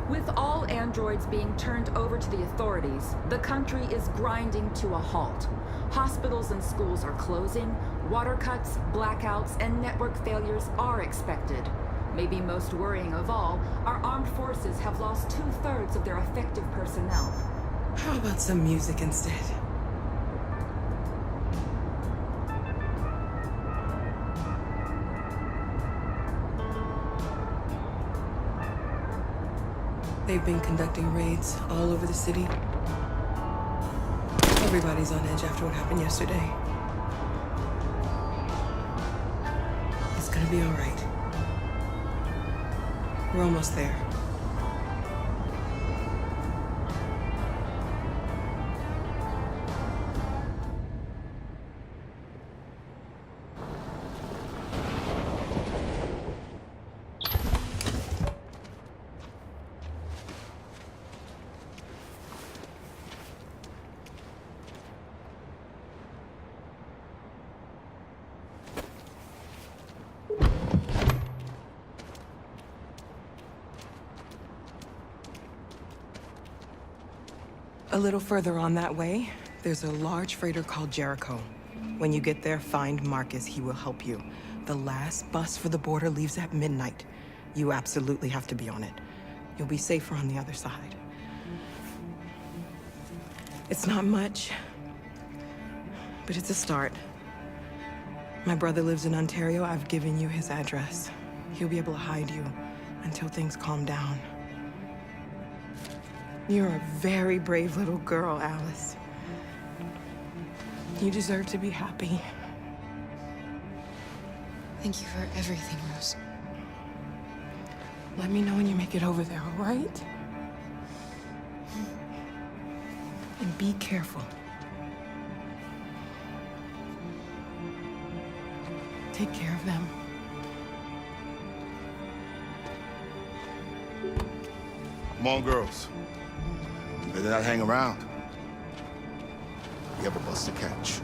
With all androids being turned over to the authorities, the country is grinding to a halt. Hospitals and schools are closing, water cuts, blackouts, and network failures are expected. Maybe most worrying of all, our armed forces have lost 2/3 of their effective personnel. How about some music instead? They've been conducting raids all over the city. Everybody's on edge after what happened yesterday. It's gonna be all right. We're almost there. A little further on that way, there's a large freighter called Jericho. When you get there, find Marcus. He will help you. The last bus for the border leaves at midnight. You absolutely have to be on it. You'll be safer on the other side. It's not much, but it's a start. My brother lives in Ontario. I've given you his address. He'll be able to hide you until things calm down. You're a very brave little girl, Alice. You deserve to be happy. Thank you for everything, Rose. Let me know when you make it over there, all right? And be careful. Take care of them. Come on, girls. Better not hang around. We have a bus to catch.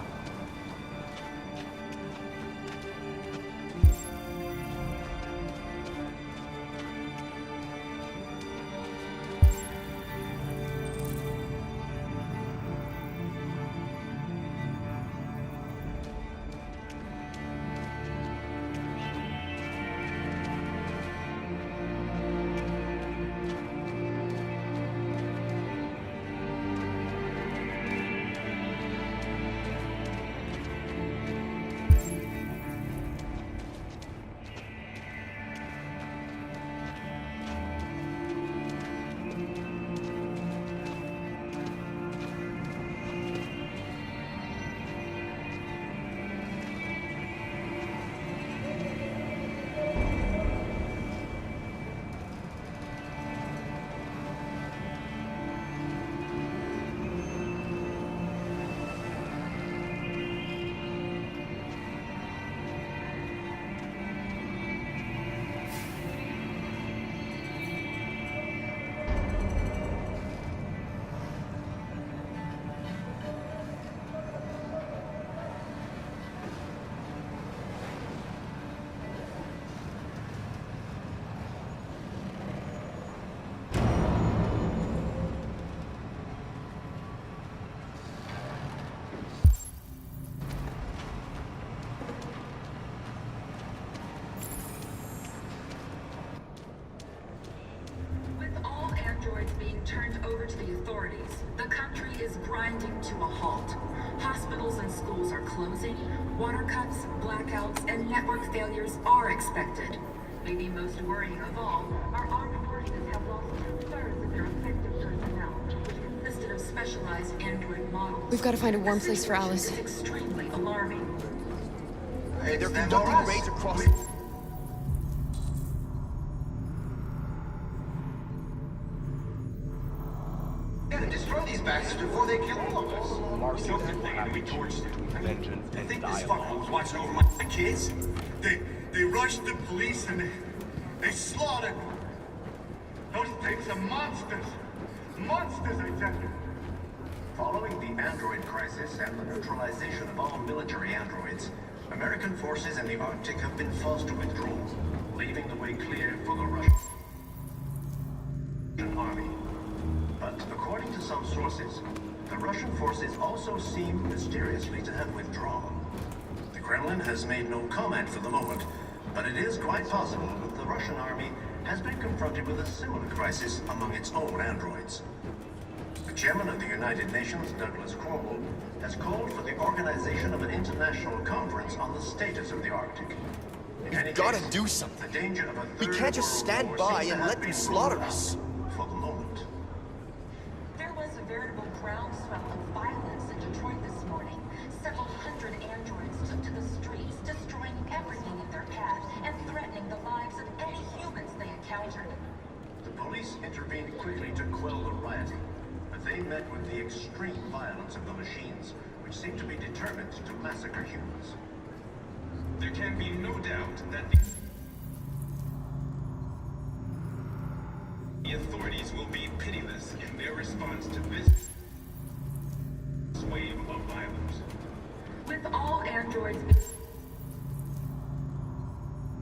Turned over to the authorities, the country is grinding to a halt. Hospitals and schools are closing, water cuts, blackouts, and network failures are expected. Maybe most worrying of all, our armed forces have lost 2/3 of their effective personnel, which consisted of specialized android models. We've got to find a warm place for Alice. It's extremely alarming. Hey, they're conducting raids across... Destroy these bastards before they kill all of us. Mark We took the thing and we torched it. vengeance I and think this dialogue. fucker was watching over my kids. They rushed the police and they slaughtered. Those things are monsters. Monsters, I tell you. Following the android crisis and the neutralization of all military androids, American forces in the Arctic have been forced to withdraw, leaving the way clear for the Russian Russian forces also seem mysteriously to have withdrawn. The Kremlin has made no comment for the moment, but it is quite possible that the Russian army has been confronted with a similar crisis among its own androids. The chairman of the United Nations, Douglas Cromwell, has called for the organization of an international conference on the status of the Arctic. In any Gotta case, do something. the danger of a We third can't just world stand war by seems to and have let them been slaughter ruled us. out for the moment. There was a veritable groundswell of violence in Detroit this morning. Several hundred androids took to the streets, destroying everything in their path and threatening the lives of any humans they encountered. The police intervened quickly to quell the rioting, but they met with the extreme violence of the machines, which seem to be determined to massacre humans. There can be no doubt that the authorities will be pitiless in their response to this wave of violence. With all androids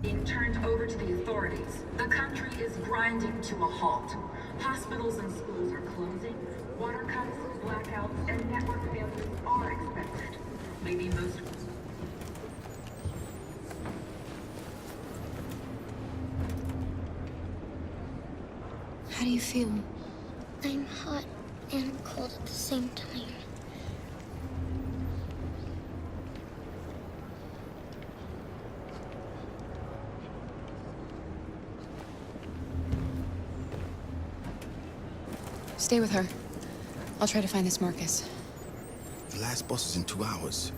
being turned over to the authorities, the country is grinding to a halt. Hospitals and schools are closing. Water cuts, blackouts, and network failures are expected. Maybe most... How do you feel? I'm hot and cold at the same time. Stay with her. I'll try to find this Marcus. The last bus is in 2 hours.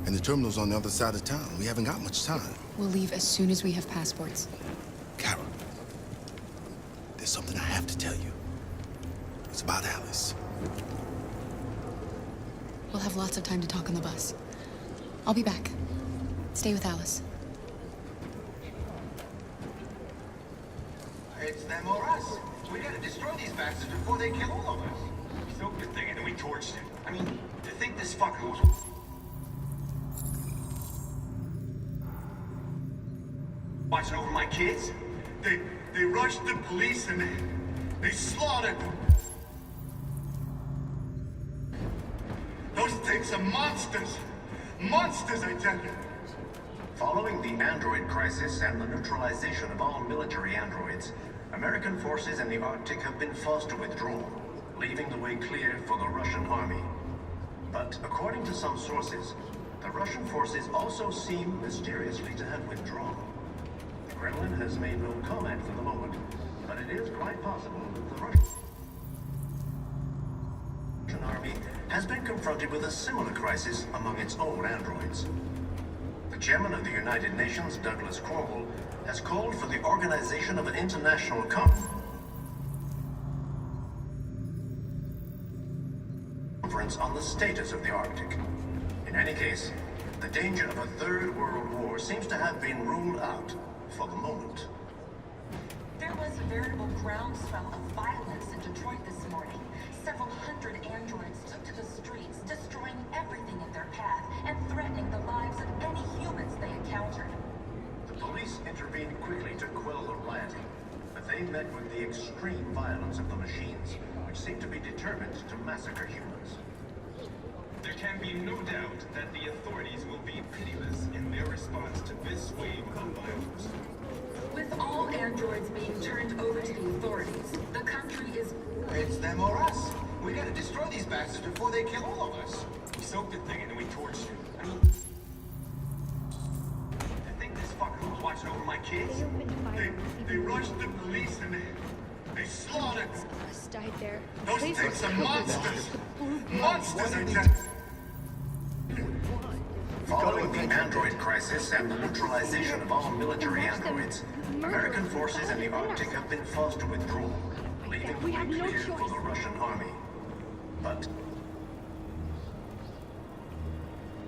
And the terminal's on the other side of town. We haven't got much time. We'll leave as soon as we have passports. Kara, there's something I have to tell you. It's about Alice. We'll have lots of time to talk on the bus. I'll be back. Stay with Alice. It's them or us. We gotta destroy these bastards before they kill all of us. We soaked the thing and then we torched it. I mean, to think this fucker was... Watching over my kids? They rushed the police and they slaughtered them. Those things are monsters. Monsters, I tell you. Following the android crisis and the neutralization of all military androids, American forces in the Arctic have been forced to withdraw, leaving the way clear for the Russian army. But according to some sources, the Russian forces also seem mysteriously to have withdrawn. The Kremlin has made no comment for the moment, but it is quite possible that the Russian army has been confronted with a similar crisis among its own androids. The chairman of the United Nations, Douglas Cromwell, has called for the organization of an international conference on the status of the Arctic. In any case, the danger of a third world war seems to have been ruled out for the moment. There was a veritable groundswell of violence in Detroit this morning. Several hundred androids took to the streets, destroying everything in their path and threatening the lives of any humans they encountered. The police intervened quickly to quell the rioting, but they met with the extreme violence of the machines, which seem to be determined to massacre humans. There can be no doubt that the authorities will be pitiless in their response to this wave of violence. With all androids being turned over to the authorities, the country is... It's them or us. We gotta destroy these bastards before they kill all of us. We soaked the thing and then we torched it. I mean, to think this fucker was watching over my kids? They rushed the police and they slaughtered them. Us died there. Those Please things are cover monsters. that. Monsters, I tell you. Following the android crisis and the neutralization of all military androids, American forces in the Arctic have been forced to withdraw, leaving the way clear for the Russian army. But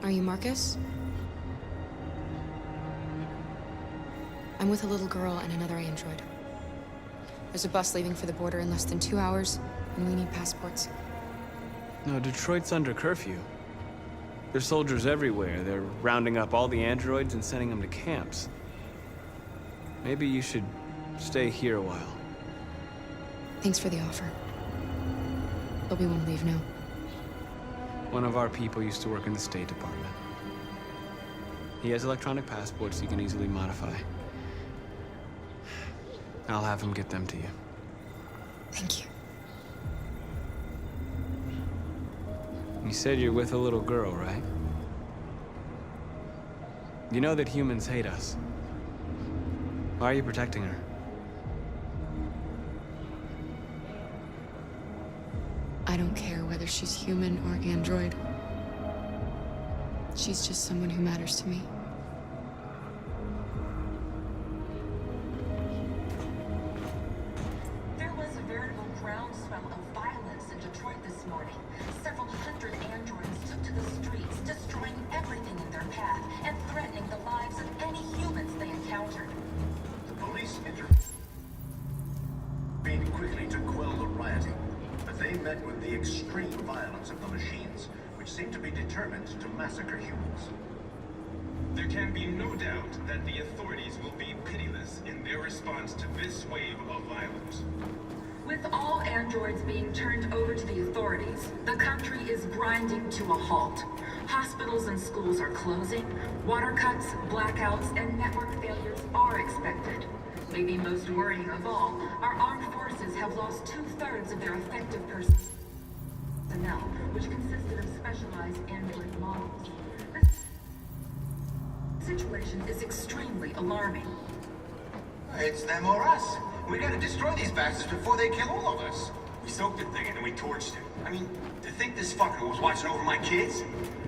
Are you Marcus? I'm with a little girl and another android. There's a bus leaving for the border in less than 2 hours, and we need passports. No, Detroit's under curfew. There's soldiers everywhere. They're rounding up all the androids and sending them to camps. Maybe you should stay here a while. Thanks for the offer. But we won't leave now. One of our people used to work in the State Department. He has electronic passports he can easily modify. I'll have him get them to you. Thank you. You said you're with a little girl, right? You know that humans hate us. Why are you protecting her? I don't care whether she's human or android. She's just someone who matters to me. There was a veritable groundswell of violence in Detroit this morning. Several hundred androids took to the streets, destroying everything in their path and threatening the lives of any humans they encountered. The police intervened quickly to quell the rioting, but they met with the extreme violence of the machines, which seem to be determined to massacre humans. There can be no doubt that the authorities will be pitiless in their response to this wave of violence. With all androids being turned over to the authorities, the country is grinding to a halt. Hospitals and schools are closing, water cuts, blackouts, and network failures are expected. Maybe most worrying of all, our armed forces have lost 2/3 of their effective personnel, which consisted of specialized android models. The situation is extremely alarming. It's them or us. We gotta destroy these bastards before they kill all of us. We soaked the thing and then we torched it. I mean, to think this fucker was watching over my kids?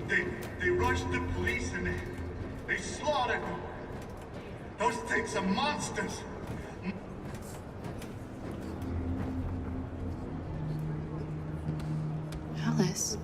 They rushed the police and they slaughtered them. Those things are monsters. Alice.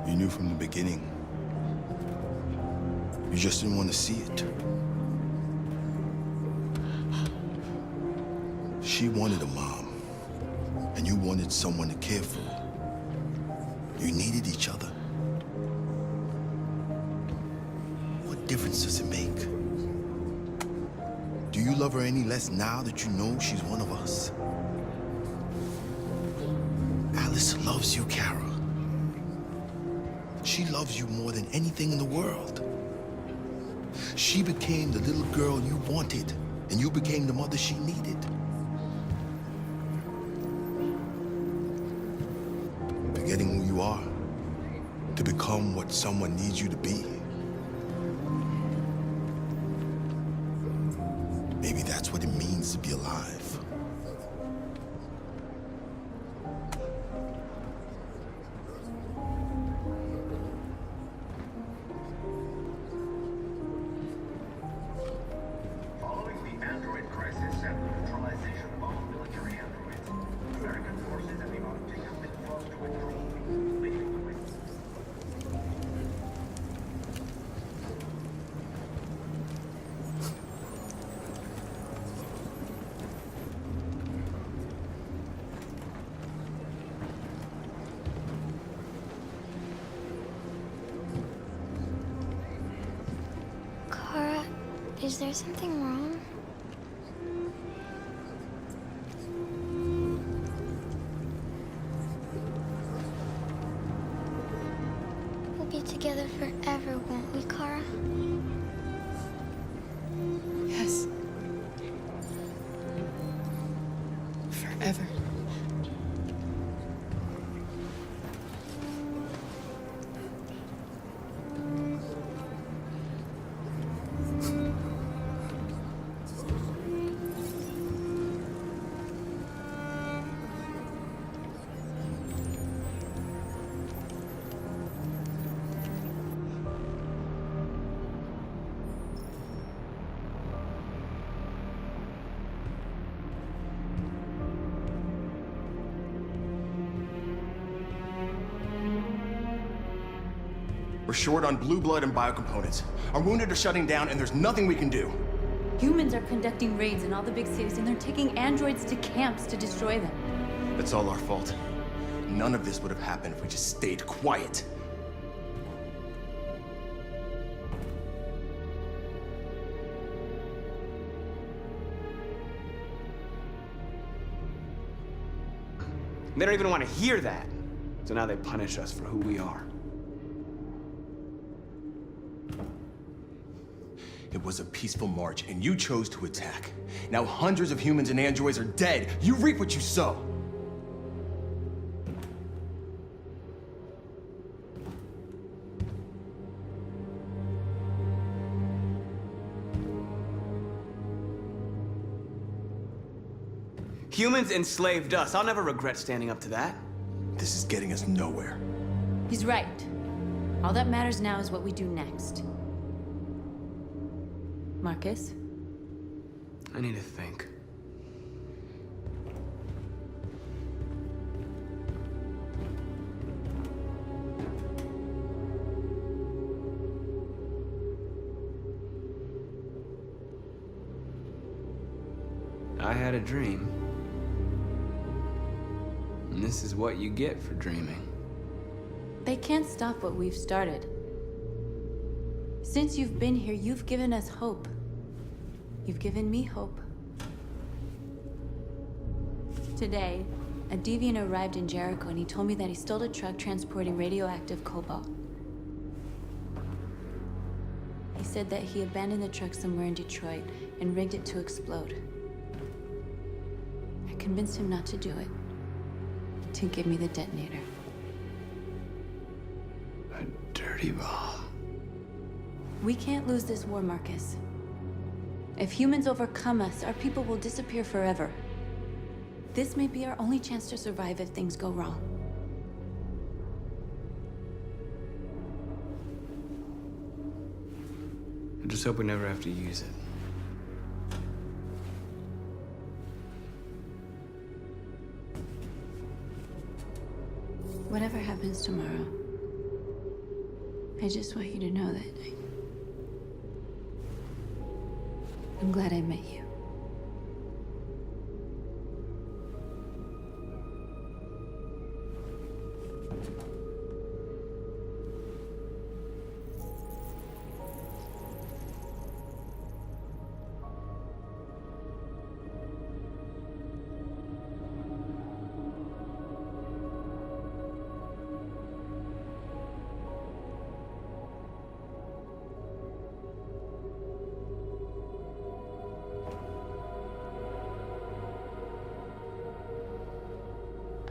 You knew from the beginning. You just didn't want to see it. She wanted a mom, and you wanted someone to care for. You needed each other. What difference does it make? Do you love her any less now that you know she's one of us? Alice loves you, Kara. She loves you more than anything in the world. She became the little girl you wanted, and you became the mother she needed. Forgetting who you are to become what someone needs you to be. Maybe that's what it means to be alive. Following the android crisis and the neutralization of all military androids, American forces in the Arctic have been forced to withdraw, leaving the way. Kara, is there something wrong? We'll be together forever, won't we, Kara? Yes. Forever. We're short on blue blood and biocomponents. Our wounded are shutting down, and there's nothing we can do. Humans are conducting raids in all the big cities, and they're taking androids to camps to destroy them. That's all our fault. None of this would have happened if we just stayed quiet. They don't even want to hear that. So now they punish us for who we are. It was a peaceful march, and you chose to attack. Now hundreds of humans and androids are dead. You reap what you sow. Humans enslaved us. I'll never regret standing up to that. This is getting us nowhere. He's right. All that matters now is what we do next. Marcus? I need to think. I had a dream. And this is what you get for dreaming. They can't stop what we've started. Since you've been here, you've given us hope. You've given me hope. Today, a deviant arrived in Jericho and he told me that he stole a truck transporting radioactive cobalt. He said that he abandoned the truck somewhere in Detroit and rigged it to explode. I convinced him not to do it, to give me the detonator. A dirty bomb. We can't lose this war, Marcus. If humans overcome us, our people will disappear forever. This may be our only chance to survive if things go wrong. I just hope we never have to use it. Whatever happens tomorrow, I just want you to know that I'm glad I met you.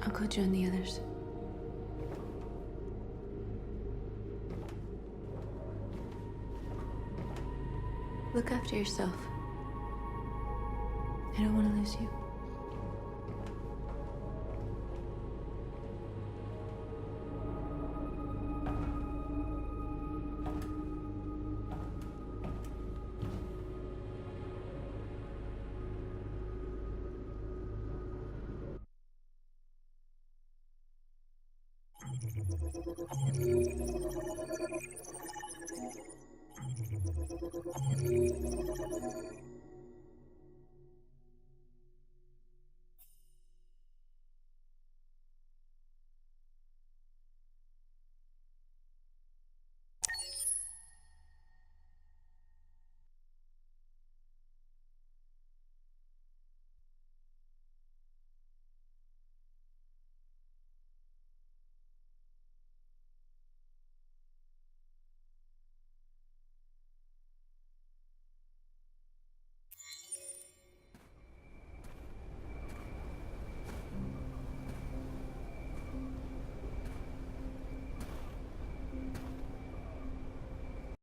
I'll go join the others. Look after yourself. I don't want to lose you. Thank you.